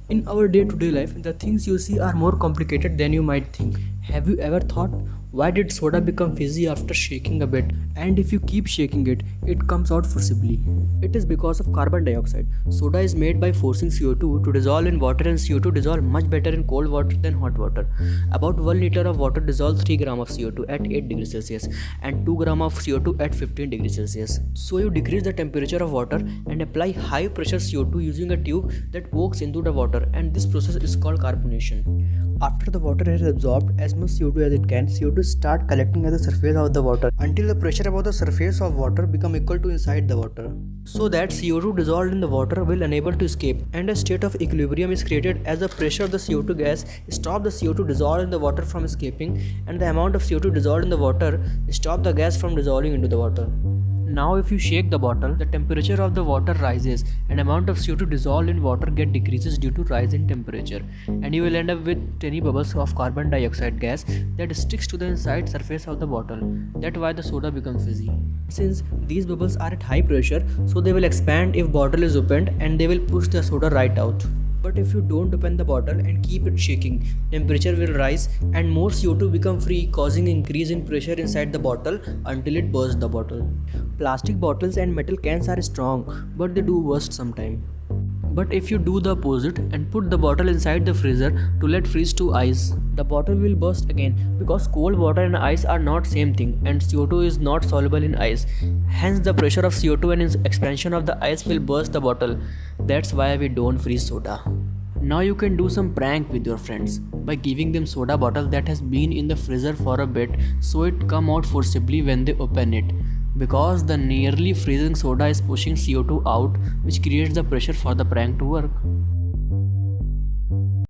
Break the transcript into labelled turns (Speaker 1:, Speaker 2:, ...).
Speaker 1: In our day to day life, the things you see are more complicated than you might think. Have you ever thought, why did soda become fizzy after shaking a bit? And if you keep shaking it, it comes out forcibly. It is because of carbon dioxide. Soda is made by forcing CO2 to dissolve in water, and CO2 dissolve much better in cold water than hot water. About 1 liter of water dissolves 3 gram of CO2 at 8 degrees Celsius and 2 gram of CO2 at 15 degrees Celsius. So you decrease the temperature of water and apply high pressure CO2 using a tube that pokes into the water, and this process is called carbonation. After the water has absorbed as much CO2 as it can, CO2 start collecting at the surface of the water until the pressure above the surface of water become equal to inside the water. So that CO2 dissolved in the water will unable to escape, and a state of equilibrium is created as the pressure of the CO2 gas stop the CO2 dissolved in the water from escaping, and the amount of CO2 dissolved in the water stop the gas from dissolving into the water. Now if you shake the bottle, the temperature of the water rises and amount of CO2 dissolved in water get decreases due to rise in temperature, and you will end up with tiny bubbles of carbon dioxide gas that sticks to the inside surface of the bottle. That's why the soda becomes fizzy. Since these bubbles are at high pressure, so they will expand if bottle is opened, and they will push the soda right out. But if you don't open the bottle and keep it shaking, temperature will rise and more CO2 become free, causing increase in pressure inside the bottle until it bursts the bottle. Plastic bottles and metal cans are strong, but they do burst sometime. But if you do the opposite and put the bottle inside the freezer to let freeze to ice, the bottle will burst again, because cold water and ice are not same thing, and CO2 is not soluble in ice. Hence the pressure of CO2 and its expansion of the ice will burst the bottle. That's why we don't freeze soda. Now you can do some prank with your friends by giving them soda bottle that has been in the freezer for a bit, so it come out forcibly when they open it, because the nearly freezing soda is pushing CO2 out, which creates the pressure for the prank to work.